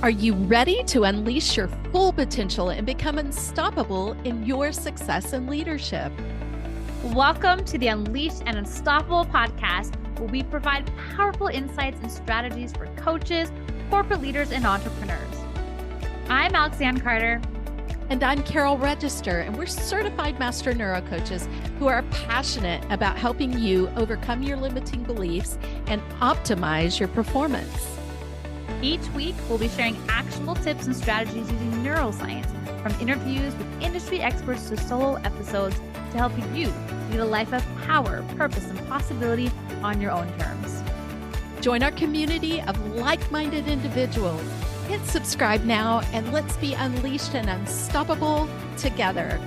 Are you ready to unleash your full potential and become unstoppable in your success and leadership? Welcome to the Unleashed and Unstoppable podcast, where we provide powerful insights and strategies for coaches, corporate leaders, and entrepreneurs. I'm Alexis Carpenter. And I'm Carol Register, and we're certified master neurocoaches who are passionate about helping you overcome your limiting beliefs and optimize your performance. Each week, we'll be sharing actionable tips and strategies using neuroscience, from interviews with industry experts to solo episodes, to help you lead a life of power, purpose, and possibility on your own terms. Join our community of like-minded individuals. Hit subscribe now, and let's be unleashed and unstoppable together.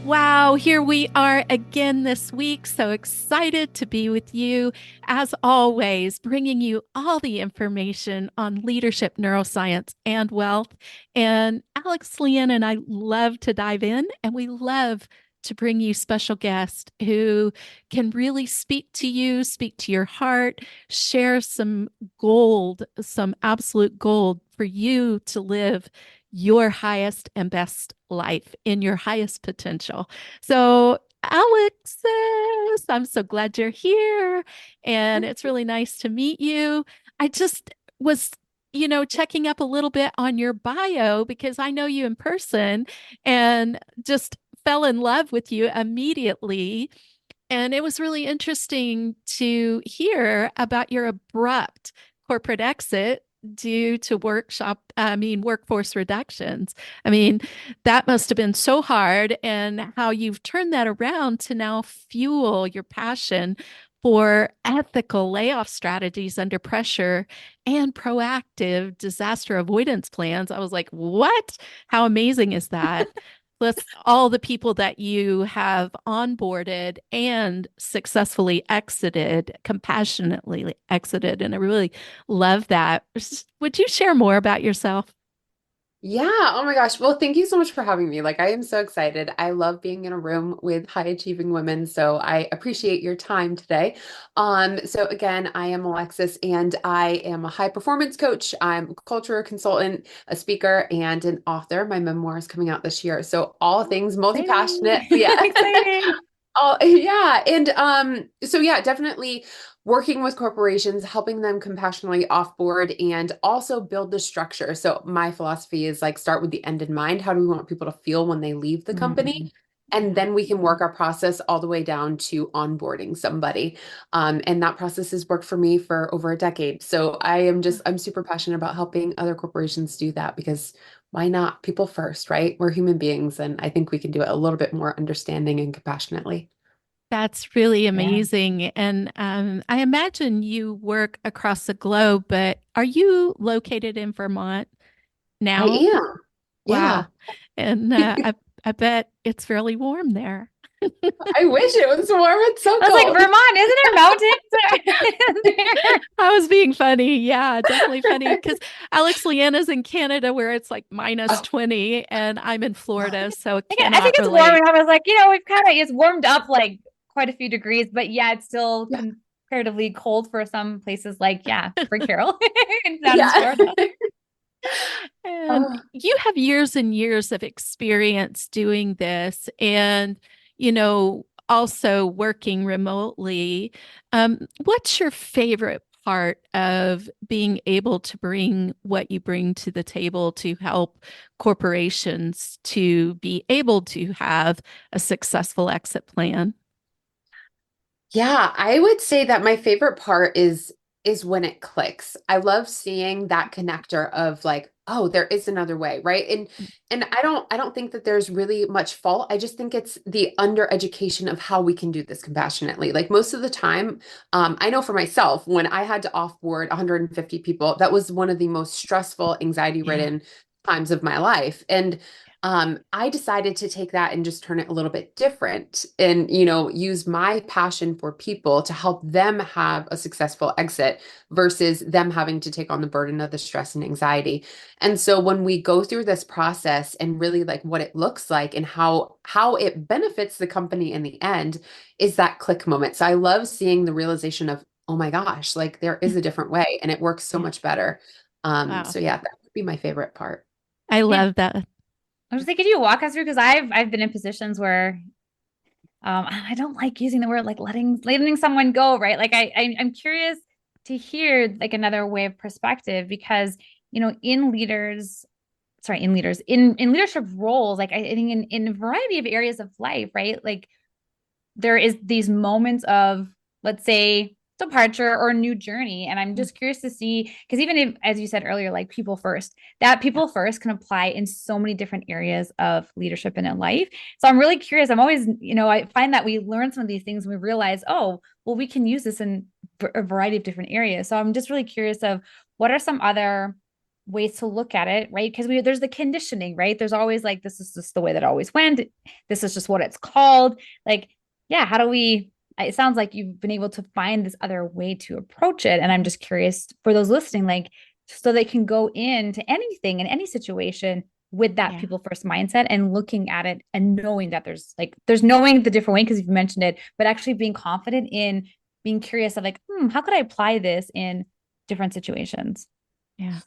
Wow, here we are again this week. So excited to be with you, as always, bringing you all the information on leadership, neuroscience, and wealth. And Alex, Leanne, and I love to dive in, and we love to bring you special guests who can really speak to you, speak to your heart, share some gold, some absolute gold for you to live your highest and best life in your highest potential. So, Alexis, I'm so glad you're here, and it's really nice to meet you. I just was checking up a little bit on your bio because I know you in person and just fell in love with you immedately. And it was really interesting to hear about your abrupt corporate exit due to workforce reductions. That must have been so hard, and how you've turned that around to now fuel your passion for ethical layoff strategies under pressure and proactive disaster avoidance plans. I was like, what? How amazing is that? Plus all the people that you have onboarded and successfully exited, compassionately exited. And I really love that. Would you share more about yourself? Yeah. Oh my gosh. Well, thank you so much for having me. I am so excited. I love being in a room with high achieving women. So I appreciate your time today. So again, I am Alexis, and I am a high performance coach. I'm a culture consultant, a speaker, and an author. My memoir is coming out this year. So all things multi-passionate. Yeah. Exciting. Oh, yeah. And so yeah, definitely working with corporations, helping them compassionately offboard, and also build the structure. So my philosophy is start with the end in mind. How do we want people to feel when they leave the company? And then we can work our process all the way down to onboarding somebody. And that process has worked for me for over a decade. So I'm super passionate about helping other corporations do that, because why not? People first, right? We're human beings, and I think we can do it a little bit more understanding and compassionately. That's really amazing. And I imagine you work across the globe, but are you located in Vermont I now? am. Wow. Yeah. And I bet it's fairly warm there. I wish it was warm. It's so I was like, cold. Vermont, isn't there mountains? I was being funny. Yeah, definitely funny. Because Alex, Leanna's in Canada where it's like minus Oh, 20, and I'm in Florida, so I think cannot it's warm, relate. and I was like, it's warmed up like quite a few degrees, but yeah, it's still yeah. comparatively cold for some places, for Carol down in Yeah. Florida. And Oh, you have years and years of experience doing this, and also working remotely. What's your favorite part of being able to bring what you bring to the table to help corporations to be able to have a successful exit plan? yeah, I would say that my favorite part is when it clicks. I love seeing that connector of oh, there is another way, right? And I don't think that there's really much fault. I just think it's the undereducation of how we can do this compassionately. Most of the time, I know for myself, when I had to offboard 150 people, that was one of the most stressful, Yeah. anxiety-ridden times of my life. And I decided to take that and just turn it a little bit different and, use my passion for people to help them have a successful exit versus them having to take on the burden of the stress and anxiety. And so when we go through this process and really what it looks like and how it benefits the company in the end is that click moment. So I love seeing the realization of oh my gosh, like there is a different way and it works so Yeah. much better. Wow. So yeah, that would be my favorite part. I Yeah. love that. I was like, could you walk us through? Because I've been in positions where I don't like using the word like letting someone go, right? Like I'm curious to hear like another way of perspective because in leadership roles, like I think in a variety of areas of life, right? Like there is these moments of, let's say, departure or new journey. And I'm Mm. just curious to see, because even if, as you said earlier, like people first, that Yeah. people first can apply in so many different areas of leadership and in life. So I'm really curious. I'm always, I find that we learn some of these things and we realize, oh, well, we can use this in a variety of different areas. So I'm just really curious of what are some other ways to look at it, right? Because there's the conditioning, right? There's always like, this is just the way that it always went. This is just what it's called. Like, yeah, how do we, it sounds like you've been able to find this other way to approach it. And I'm just curious for those listening, like, so they can go into anything in any situation with that Yeah. people first mindset and looking at it and knowing that there's knowing the different way because you've mentioned it, but actually being confident in being curious of like, how could I apply this in different situations? Yeah.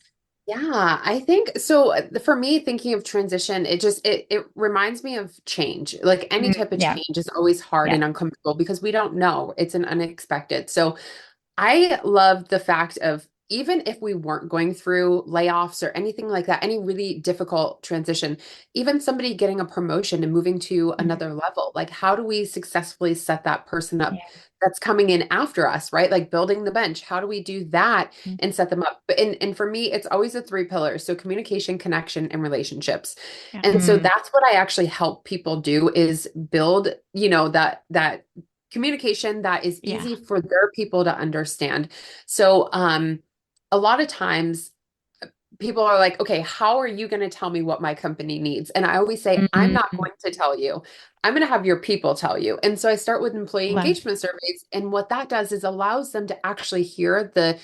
Yeah, I think so. For me, thinking of transition, it reminds me of change. Like any type of Yeah. change is always hard Yeah. and uncomfortable because we don't know. It's an unexpected. So I love the fact of even if we weren't going through layoffs or anything like that, any really difficult transition, even somebody getting a promotion and moving to Mhm. another level, like how do we successfully set that person up Yeah. that's coming in after us, right? Like building the bench. How do we do that Mhm. and set them up? But and for me, it's always the three pillars. So communication, connection, and relationships. Yeah. And so Mm. that's what I actually help people do is build, that communication that is Yeah. easy for their people to understand. So, a lot of times people are like, okay, how are you going to tell me what my company needs? And I always say, I'm not Mm. going to tell you. I'm going to have your people tell you. And so I start with employee Love. engagement surveys. And what that does is allows them to actually hear the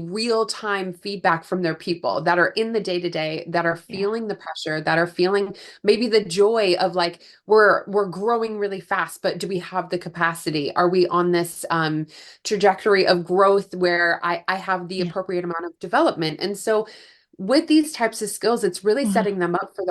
real-time feedback from their people that are in the day-to-day, that are Yeah. feeling the pressure, that are feeling maybe the joy of like, we're growing really fast, but do we have the capacity? Are we on this trajectory of growth where I have the Yeah. appropriate amount of development? And so with these types of skills, it's really Wow. setting them up for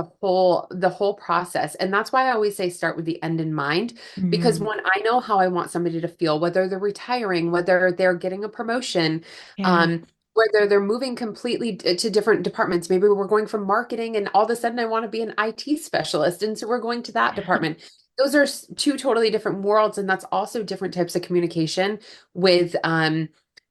the whole process. And that's why I always say start with the end in mind, because Mm. when I know how I want somebody to feel, whether they're retiring, whether they're getting a promotion, Yeah. um, whether they're moving completely to different departments. Maybe we're going from marketing and all of a sudden I want to be an IT specialist. And so we're going to that department. Those are two totally different worlds. And that's also different types of communication with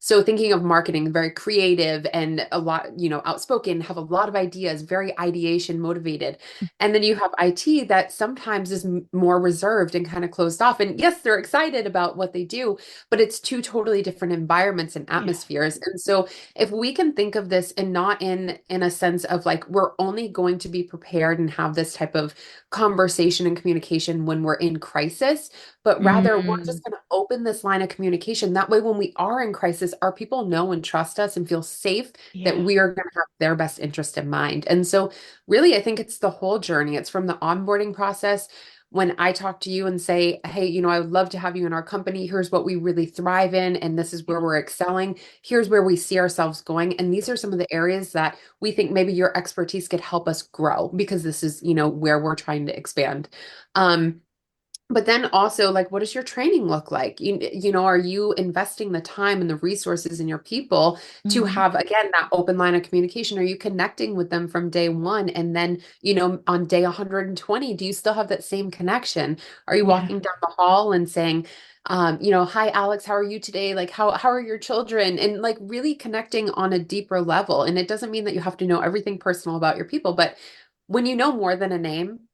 so thinking of marketing, very creative and a lot, outspoken, have a lot of ideas, very ideation motivated. And then you have IT that sometimes is more reserved and kind of closed off. And yes, they're excited about what they do, but it's two totally different environments and Yeah. atmospheres. And so if we can think of this and not in a sense of like we're only going to be prepared and have this type of conversation and communication when we're in crisis, but rather we're Mm. just going to open this line of communication. That way, when we are in crisis, our people know and trust us and feel safe that Yeah. we are going to have their best interest in mind. And so, really, I think it's the whole journey. It's from the onboarding process. When I talk to you and say, hey, I would love to have you in our company. Here's what we really thrive in, and this is where we're excelling. Here's where we see ourselves going. And these are some of the areas that we think maybe your expertise could help us grow because this is, where we're trying to expand. Um, but then also, like, what does your training look like? Are you investing the time and the resources in your people to Mhm. have, again, that open line of communication? Are you connecting with them from day one? And then, on day 120, do you still have that same connection? Are you Yeah. walking down the hall and saying, hi, Alex, how are you today? Like, how are your children? And like really connecting on a deeper level. And it doesn't mean that you have to know everything personal about your people, but when you know more than a name,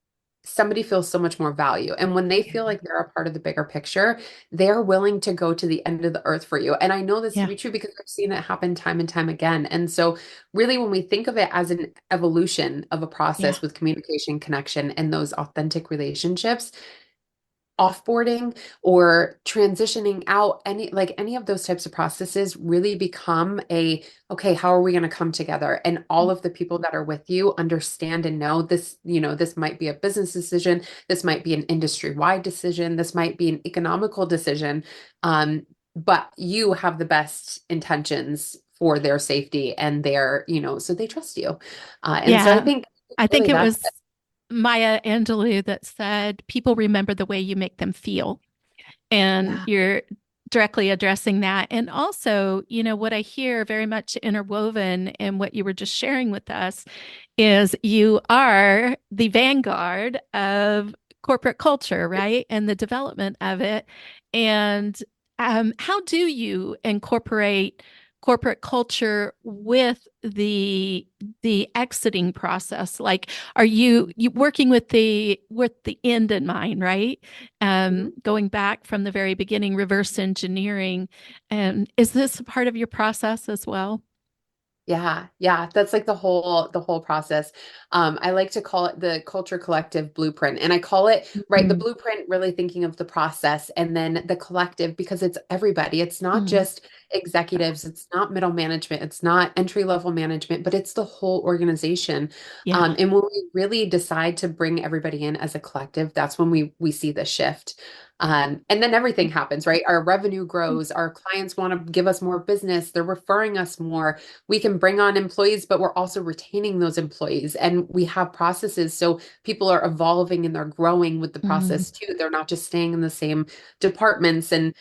somebody feels so much more value. And when they Yeah. feel like they're a part of the bigger picture, they're willing to go to the end of the earth for you. And I know this to Yeah. be true because I've seen it happen time and time again. And so, really, when we think of it as an evolution of a Yeah. process with communication, connection, and those authentic relationships, offboarding or transitioning out, any of those types of processes really become okay, how are we going to come together? And all of the people that are with you understand and know this, this might be a business decision, this might be an industry-wide decision, this might be an economical decision. but you have the best intentions for their safety and their, so they trust you. And so I Yeah. think I think really it that's was Maya Angelou that said, people remember the way you make them feel. And yeah. you're directly addressing that. And also, what I hear very much interwoven in what you were just sharing with us is you are the vanguard of corporate culture, right? And the development of it. And how do you incorporate corporate culture with the exiting process? Like, are you working with the end in mind, right? Mhm. Going back from the very beginning, reverse engineering. And is this a part of your process as well? Yeah, yeah, that's like the whole process. I like to call it the culture collective blueprint. And I call it, right, the Mm, blueprint, really thinking of the process, and then the collective, because it's everybody. It's not mm, just executives, it's not middle management, it's not entry level management, but it's the whole organization. yeah. And when we really decide to bring everybody in as a collective, that's when we see the shift. And then everything happens, right? Our revenue grows, our clients want to give us more business, they're referring us more. We can bring on employees, but we're also retaining those employees. And we have processes. So people are evolving and they're growing with the Mm, process too. They're not just staying in the same departments. And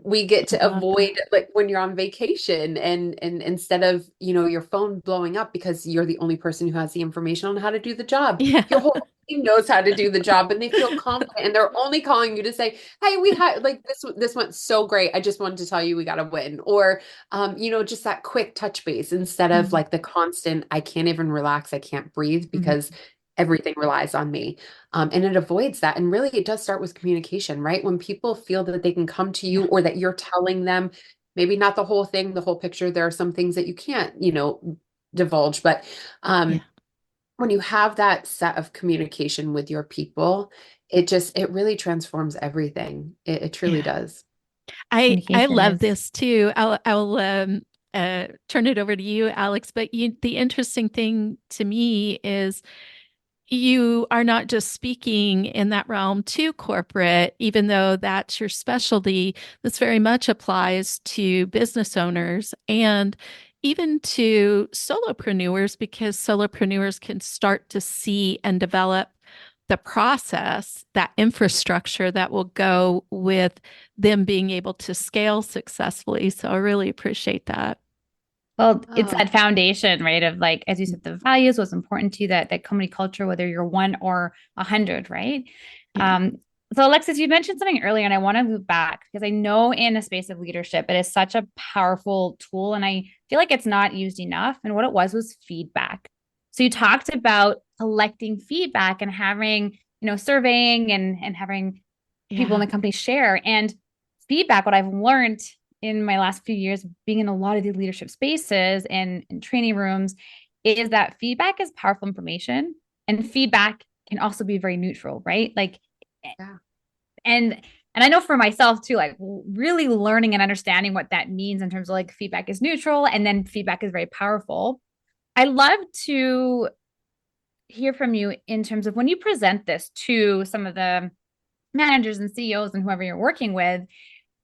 we get I to love that. avoid, like when you're on vacation, and instead of, your phone blowing up because you're the only person who has the information on how to do the job, Yeah. your whole team knows how to do the job and they feel confident, and they're only calling you to say, hey, we had like this went so great. I just wanted to tell you we got a win. Or just that quick touch base instead of Mm, like the constant, I can't even relax, I can't breathe mm, because everything relies on me. And it avoids that. And really, it does start with communication, right? When people feel that they can come to you, yeah. or that you're telling them, maybe not the whole thing, the whole picture, there are some things that you can't, divulge. But Yeah. um, when you have that set of communication with your people, it really transforms everything. It truly Yeah. does. I Communication love is this too. I'll turn it over to you, Alex. But the interesting thing to me is you are not just speaking in that realm to corporate, even though that's your specialty. This very much applies to business owners and even to solopreneurs, because solopreneurs can start to see and develop the process, that infrastructure that will go with them being able to scale successfully. So I really appreciate that. well, it's Oh, that foundation, right? Of like, as you said, the values, what's important to you, that company culture, whether you're 1 or 100, right? Yeah. Um, so Alexis, you mentioned something earlier, and I want to loop back because I know in the space of leadership, it is such a powerful tool, and I feel like it's not used enough. And what it was feedback. So you talked about collecting feedback and having, surveying and having people in Yeah. the company share. And feedback, what I've learned in my last few years being in a lot of the leadership spaces and in training rooms is that feedback is powerful information, and feedback can also be very neutral, right? Like, yeah. and I know for myself too, like really learning and understanding what that means in terms of like feedback is neutral and then feedback is very powerful. I love to hear from you in terms of when you present this to some of the managers and CEOs and whoever you're working with.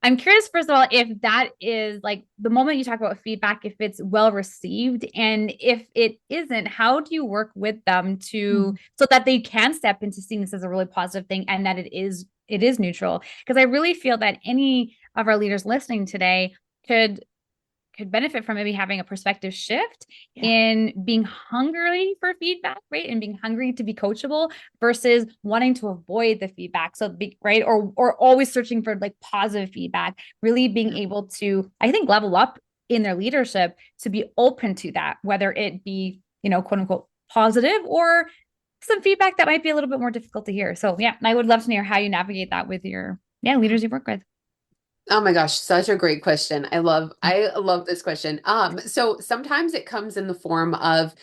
I'm curious, first of all, if that is like the moment you talk about feedback, if it's well received, and if it isn't, how do you work with them to Mhm. so that they can step into seeing this as a really positive thing and that it is neutral? Because I really feel that any of our leaders listening today could benefit from maybe having a perspective shift Yeah. in being hungry for feedback, right? And being hungry to be coachable versus wanting to avoid the feedback. So be right, or always searching for like positive feedback, really being Yeah. able to, I think, level up in their leadership to be open to that, whether it be, quote unquote positive or some feedback that might be a little bit more difficult to hear. So yeah, I would love to hear how you navigate that with your leaders you work with. Oh my gosh, such a great question. I love this question. So sometimes it comes in the form of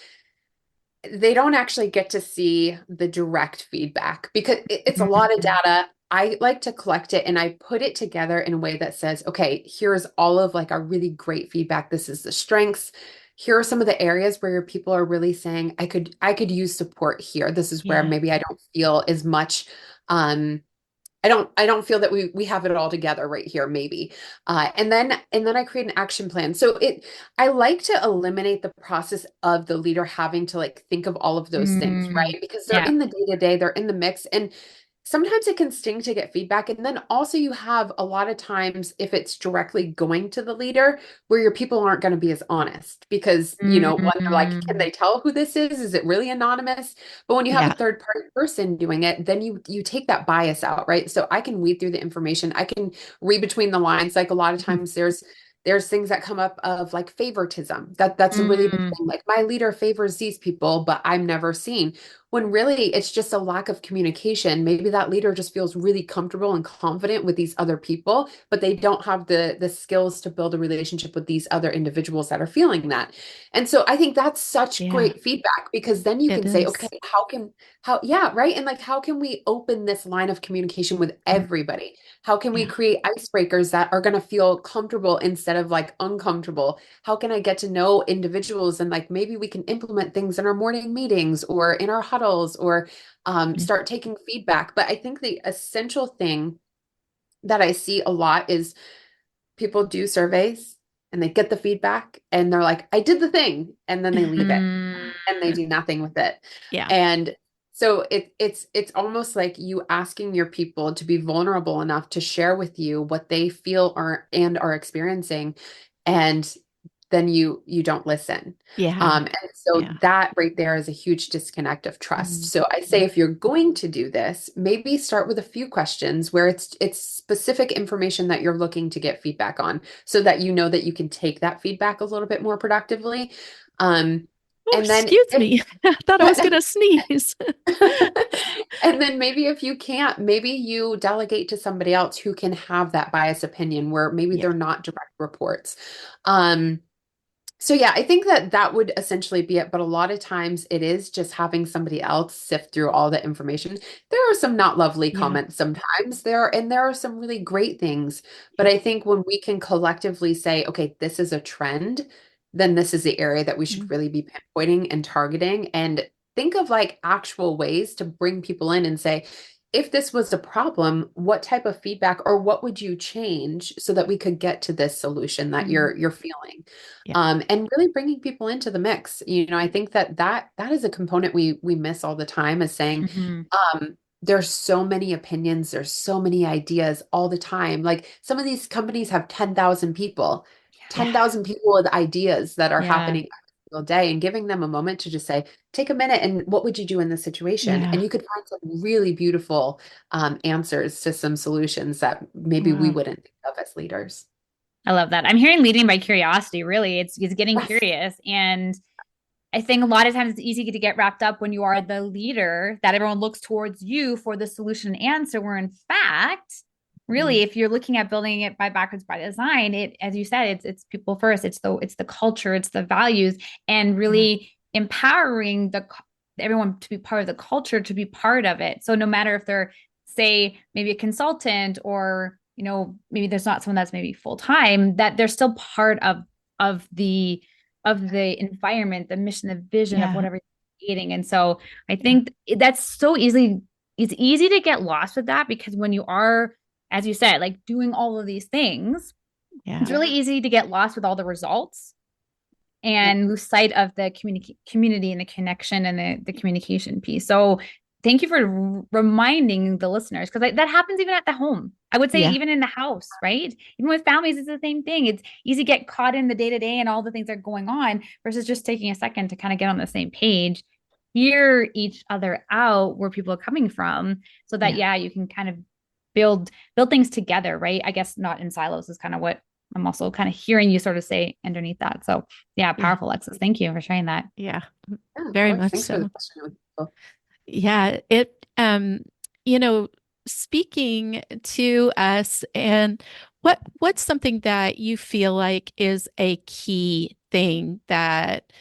they don't actually get to see the direct feedback because it's a lot of Mhm. data. I like to collect it and I put it together in a way that says, okay, here's all of like our really great feedback. This is the strengths. Here are some of the areas where your people are really saying, I could use support here. This is where Yeah. maybe I don't feel as much um I don't feel that we have it all together right here, maybe. And then I create an action plan. So I like to eliminate the process of the leader having to like think of all of those things, Mm, right? Because they're yeah. in the day-to-day, they're in the mix. And sometimes it can sting to get feedback. And then also you have a lot of times if it's directly going to the leader where your people aren't going to be as honest because, when they're like, can Mm, they tell who this is? Is it really anonymous? But when you have a Yeah. third party person doing it, then you take that bias out, right? So I can weed through the information. I can read between the lines. Like a lot of Mhm. times there's things that come up of like favoritism. That's a really big mm, thing. Like my leader favors these people, but I'm never seen. When really it's just a lack of communication. Maybe that leader just feels really comfortable and confident with these other people, but they don't have the skills to build a relationship with these other individuals that are feeling that. And so I think that's such Yeah, great feedback because then you it can say, okay, is. yeah, right. And like, how can we open this line of communication with Mm, everybody? How can we Yeah. create icebreakers that are going to feel comfortable instead of like uncomfortable? How can I get to know individuals and like maybe we can implement things in our morning meetings or in our huddles or Yeah. start taking feedback. But I think the essential thing that I see a lot is people do surveys and they get the feedback and they're like, I did the thing, and then they leave it mm, and they do nothing with it. Yeah. And so it's almost like you asking your people to be vulnerable enough to share with you what they feel are experiencing, and then you don't listen. Yeah. And so Yeah. that right there is a huge disconnect of trust. Mm, So I say mm, if you're going to do this, maybe start with a few questions where it's specific information that you're looking to get feedback on so that you know that you can take that feedback a little bit more productively. Um, Oh, and then excuse if me. I thought I was going to sneeze. and then maybe if you can't, maybe you delegate to somebody else who can have that biased opinion where maybe Yeah. they're not direct reports. Um, so yeah, I think that that would essentially be it. But a lot of times it is just having somebody else sift through all the information. There are some not lovely Yeah. comments sometimes there are some really great things. But Yeah. I think when we can collectively say, okay, this is a trend, then this is the area that we should Mm, really be pinpointing and targeting and think of like actual ways to bring people in and say, if this was a problem, what type of feedback or what would you change so that we could get to this solution that mm, you're feeling? Yeah. And really bringing people into the mix. I think that is a component we miss all the time is saying, mhm. there's so many opinions, there's so many ideas all the time. Like some of these companies have 10,000 people, Yeah. 10,000 people with ideas that are Yeah. happening every single day, and giving them a moment to just say, take a minute and what would you do in this situation? And Yeah. you could find some really beautiful answers to some solutions that maybe we Wow. wouldn't think of as leaders. I love that. I'm hearing leading by curiosity, really. It's getting Yes. curious. And I think a lot of times it's easy to get wrapped up when you are the leader that everyone looks towards you for the solution and answer. Where in fact, really, Mm, if you're looking at building it by backwards by design, it, as you said, it's people first. It's the culture, it's the values, and Yeah. really empowering everyone to be part of the culture, to be part of it. So no matter if they're, say, maybe a consultant or maybe there's not someone that's maybe full time, that they're still part of the environment, the mission, the vision of Yeah. whatever you're creating. And so I Yeah. think that's so easily, it's easy to get lost with that because when you are, as you said, like doing all of these things, it's Yeah. really Yeah. easy to get lost with all the results Yep. and lose sight of the community and the connection and the communication piece. So thank you for reminding the listeners because that happens even at the home. I would say Yeah. even in the house, right? Even with families, it's the same thing. It's easy to get caught in the day to day and all the things that are going on versus just taking a second to kind of get on the same page, hear each other out where people are coming from, so that Yeah. yeah, you can kind of build things together, right? I guess not in silos is kind of what I'm also kind of hearing you sort of say underneath that. So yeah, Yeah. powerful, Alexis. Thank you for sharing that. Yeah. Yeah, of Very course. much Thanks for the so. question. Yeah, it you know, speaking to us, and what's something that you feel like is a key thing that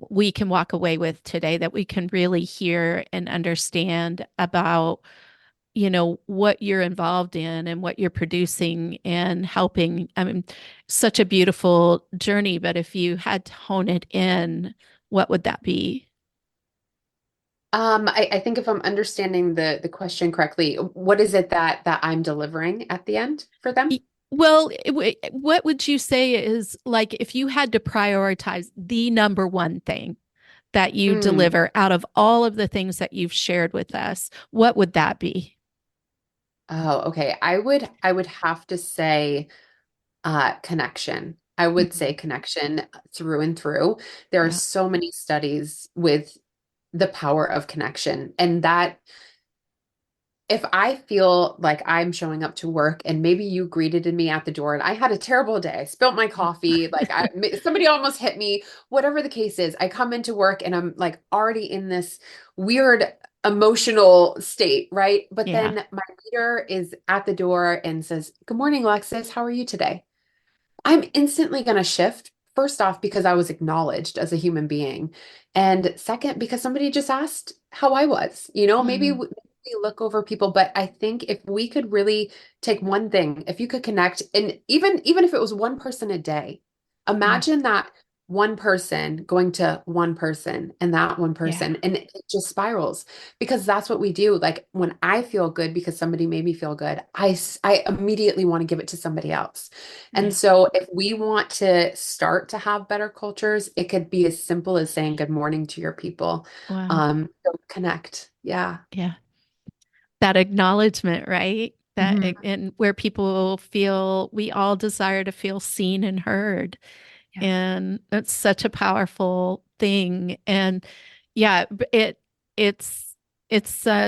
we can walk away with today that we can really hear and understand about, what you're involved in and what you're producing and helping. I mean, such a beautiful journey, but if you had to hone it in, what would that be? I think if I'm understanding the question correctly, what is it that I'm delivering at the end for them? Well, what would you say is like if you had to prioritize the number one thing that you Mm. deliver out of all of the things that you've shared with us, what would that be? Oh, okay. I would have to say connection. I would say Mhm. connection through and through. There are Yeah. so many studies with the power of connection, and that if I feel like I'm showing up to work and maybe you greeted me at the door and I had a terrible day, I spilt my coffee, like somebody almost hit me, whatever the case is, I come into work and I'm like already in this weird emotional state, right? But Yeah. then my leader is at the door and says, "Good morning, Alexis. How are you today?" I'm instantly going to shift. First off, because I was acknowledged as a human being. And second, because somebody just asked how I was. Maybe Mhm. we look over people, but I think if we could really take one thing, if you could connect, and even if it was one person a day, Yeah. imagine that one person going to one person and that one Yeah. person, and it just spirals because that's what we do. Like when I feel good because somebody made me feel good, I immediately want to give it to somebody else. And Yeah. so if we want to start to have better cultures, it could be as simple as saying good morning to your people. Wow. So connect. Yeah. Yeah. That acknowledgement, right? That Mhm. and where people feel we all desire to feel seen and heard. Yeah. And it's such a powerful thing. And yeah, it's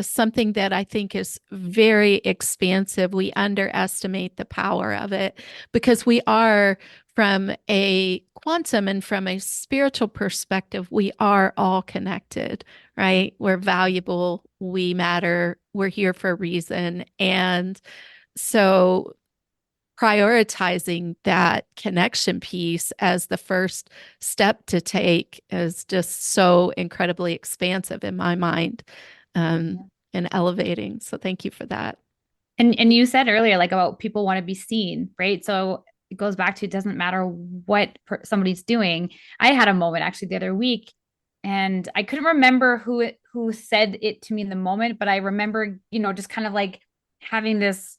something that I think is very expansive. We underestimate the power of it because we are from a quantum and from a spiritual perspective, we are all connected, right? We're valuable, we matter, we're here for a reason. And so prioritizing that connection piece as the first step to take is just so incredibly expansive in my mind, and elevating. So thank you for that. And you said earlier like about people want to be seen, right? So it goes back to it doesn't matter what somebody's doing. I had a moment actually the other week, and I couldn't remember who said it to me in the moment, but I remember, just kind of like having this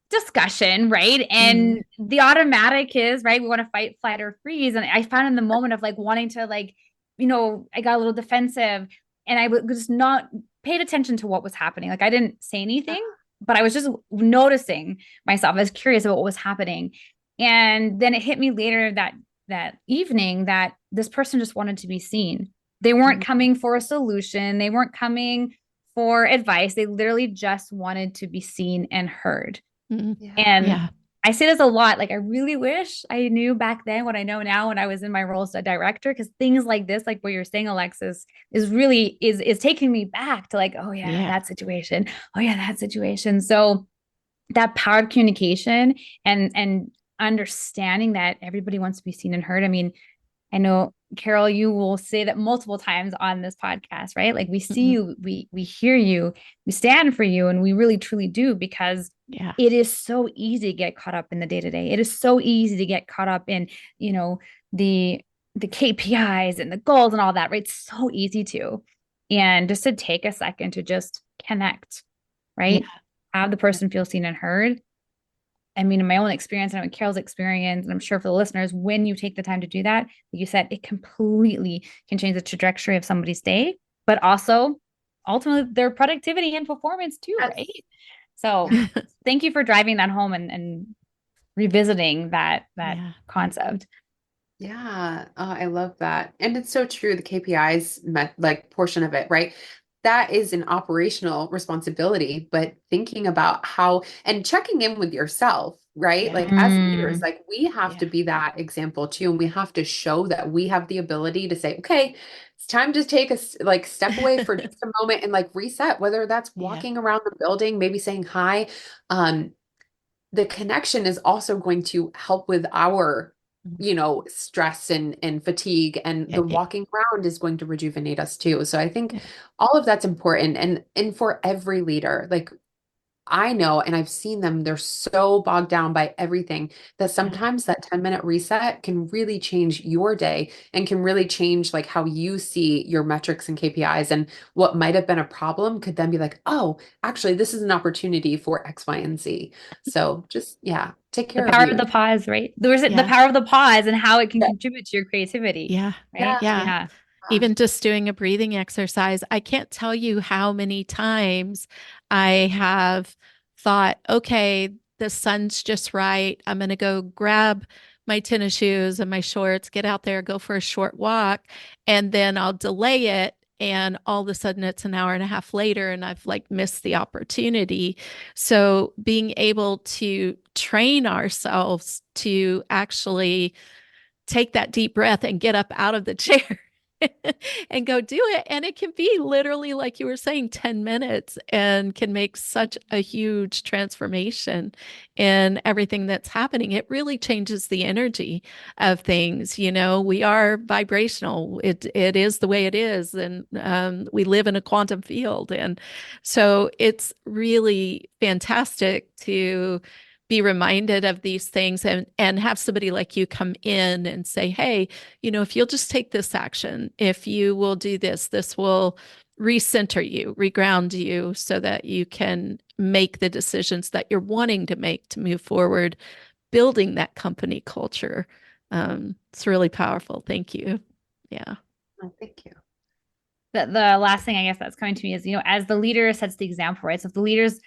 discussion, right? Mm, And the automatic is, right, we want to fight, flight, or freeze. And I found in the moment of like wanting to like, I got a little defensive and I was just not paid attention to what was happening. Like I didn't say anything, but I was just noticing myself. I was curious about what was happening. And then it hit me later that evening that this person just wanted to be seen. They weren't mm, coming for a solution. They weren't coming for advice. They literally just wanted to be seen and heard. mm. Yeah. And Yeah, I say this a lot. Like, I really wish I knew back then what I know now when I was in my role as a director, because things like this, like what you're saying, Alexis, is really is taking me back to like, oh yeah, yeah, that situation. Oh yeah, that situation. So that power of communication and understanding that everybody wants to be seen and heard. I mean, I know, Carol, you will say that multiple times on this podcast, right? Like we see mm, you, we hear you, we stand for you, and we really truly do because yeah, it is so easy to get caught up in the day to day. It is so easy to get caught up in, the the KPIs and the goals and all that, right? It's so easy to. And just to take a second to just connect, yeah, right? Have the person feel seen and heard. I mean, in my own experience and in Carol's experience, and I'm sure for the listeners, when you take the time to do that, like you said, it completely can change the trajectory of somebody's day, but also ultimately their productivity and performance too, Yes. right? So thank you for driving that home and revisiting that yeah, concept. Yeah, I love that. And it's so true, the KPIs met like portion of it, right? That is an operational responsibility, but thinking about how and checking in with yourself, right? yeah, Like as leaders, Mm, like we have to yeah, be that example too, and we have to show that we have the ability to say, okay, it's time to take a like step away for just a moment and like reset, whether that's yeah, walking around the building, maybe saying hi. Um, the connection is also going to help with our mm, stress and fatigue, and yeah, the yeah, walking around is going to rejuvenate us too. So I think yeah, all of that's important, and for every leader, like I know, and I've seen them, they're so bogged down by everything that Yeah. sometimes that 10-minute reset can really change your day and can really change like how you see your metrics and KPIs. And what might have been a problem could then be like, oh, actually, this is an opportunity for X, Y, and Z. So just, yeah, take The care of power of you. the pause, right? There's the Yeah. power of the pause and how it can Yeah. contribute to your creativity, Yeah. right? Yeah. Yeah. Yeah. Even just doing a breathing exercise, I can't tell you how many times I have thought, okay, the sun's just right. I'm going to go grab my tennis shoes and my shorts, get out there, go for a short walk, and then I'll delay it. And all of a sudden, it's an hour and a half later, and I've like missed the opportunity. So, being able to train ourselves to actually take that deep breath and get up out of the chair and go do it. And it can be literally, like you were saying, 10 minutes and can make such a huge transformation in everything that's happening. It really changes the energy of things. You know, we are vibrational. It is the way it is. And we live in a quantum field. And so it's really fantastic to be reminded of these things and have somebody like you come in and say, hey, you know, if you'll just take this action, if you will do this, this will recenter you, reground you so that you can make the decisions that you're wanting to make to move forward, building that company culture. It's really powerful. Thank you. Yeah. Oh, thank you. The last thing I guess that's coming to me is, as the leader sets the example, right? So if the leader's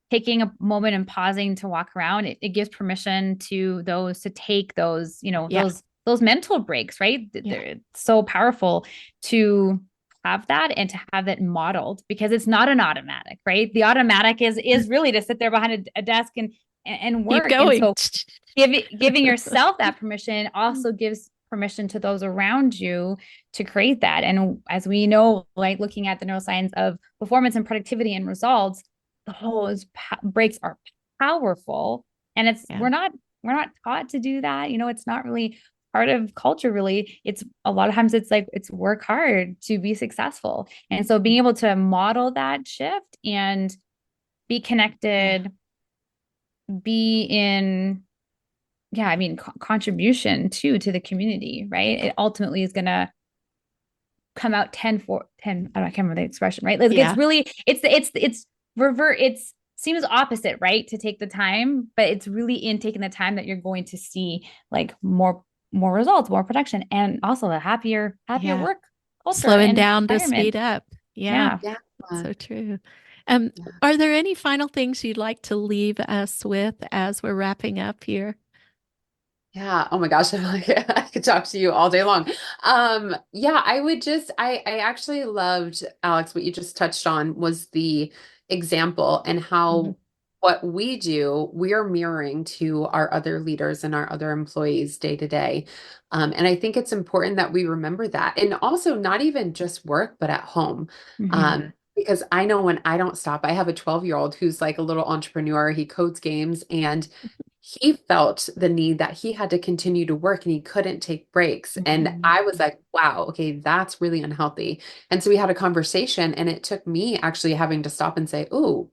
taking a moment and pausing to walk around, it gives permission to those to take those, Yeah. those mental breaks, right? Yeah. They're so powerful to have that and to have it modeled because it's not an automatic, right? The automatic is really to sit there behind a desk and Keep work. And going. so giving yourself that permission also gives permission to those around you to create that. And as we know, like looking at the neuroscience of performance and productivity and results, those breaks are powerful. And it's Yeah. we're not taught to do that. It's not really part of culture really. It's a lot of times it's like it's work hard to be successful. And so being able to model that shift and be Yeah. connected, be in yeah, I mean, contribution too to the community, right? It ultimately is going to come out 10 for 10. I can't remember the expression, right? Like it's Yeah. really, it's revert, it's seems opposite, right? To take the time, but it's really in taking the time that you're going to see like more results, more production, and also a happier Yeah. work culture Slowing and down to environment. speed up. Yeah. Yeah. Yeah. So true. Um, Yeah. are there any final things you'd like to leave us with as we're wrapping up here? Yeah. Oh my gosh. I'm like, I could talk to you all day long. Yeah, I would just, I actually loved, Alex, what you just touched on was the example and Mhm. how what we do, we are mirroring to our other leaders and our other employees day to day. And I think it's important that we remember that. And also not even just work, but at home. Mm-hmm. Because I know when I don't stop, I have a 12-year-old who's like a little entrepreneur. He codes games and he felt the need that he had to continue to work and he couldn't take breaks. And Mm-hmm. I was like, wow, okay, that's really unhealthy. And so we had a conversation and it took me actually having to stop and say, oh,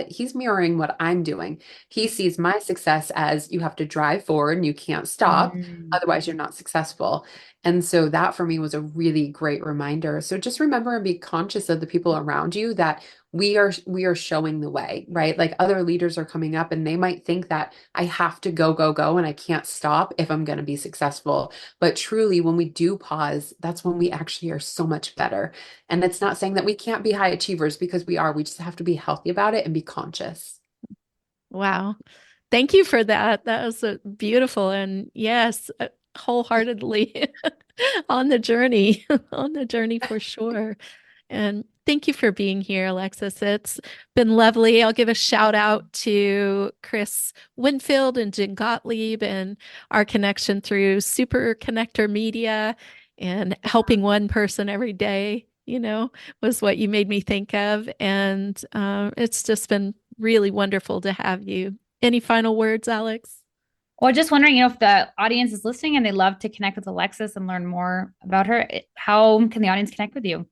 he's mirroring what I'm doing. He sees my success as you have to drive forward and you can't stop, Mm-hmm. otherwise you're not successful. And so that for me was a really great reminder. So just remember and be conscious of the people around you that we are showing the way, right? Like other leaders are coming up and they might think that I have to go, go, go, and I can't stop if I'm going to be successful. But truly, when we do pause, that's when we actually are so much better. And it's not saying that we can't be high achievers because we are. We just have to be healthy about it and be conscious. Wow. Thank you for that. That was beautiful. And yes, wholeheartedly on the journey, on the journey for sure. And thank you for being here, Alexis. It's been lovely. I'll give a shout out to Chris Winfield and Jen Gottlieb and our connection through Super Connector Media and helping one person every day, was what you made me think of. And it's just been really wonderful to have you. Any final words, Alex? Well, just wondering, if the audience is listening and they love to connect with Alexis and learn more about her, how can the audience connect with you?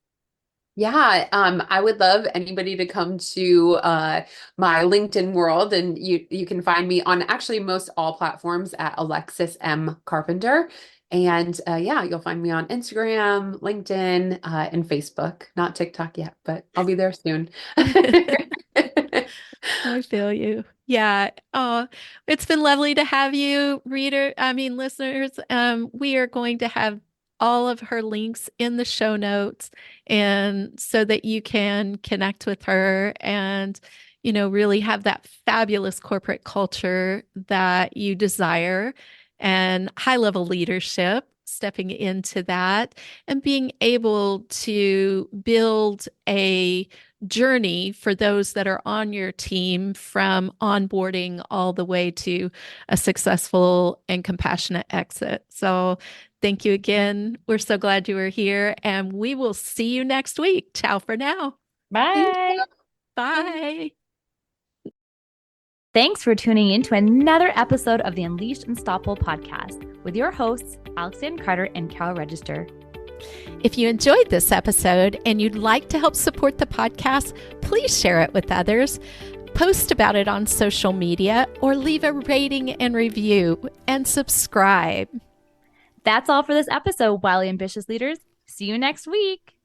Yeah, I would love anybody to come to my LinkedIn world, and you can find me on actually most all platforms at Alexis M. Carpenter. And yeah, you'll find me on Instagram, LinkedIn, and Facebook. Not TikTok yet, but I'll be there soon. I feel you. Yeah. Oh, it's been lovely to have you, listeners. We are going to have all of her links in the show notes and so that you can connect with her and, really have that fabulous corporate culture that you desire and high level leadership, stepping into that and being able to build a journey for those that are on your team from onboarding all the way to a successful and compassionate exit. So, thank you again. We're so glad you were here, and we will see you next week. Ciao for now. Thank Bye. you. Bye. Thanks for tuning in to another episode of the Unleashed Unstoppable podcast with your hosts, Alexis Carpenter and Carol Register. If you enjoyed this episode and you'd like to help support the podcast, please share it with others. Post about it on social media or leave a rating and review and subscribe. That's all for this episode, Wildly Ambitious Leaders. See you next week.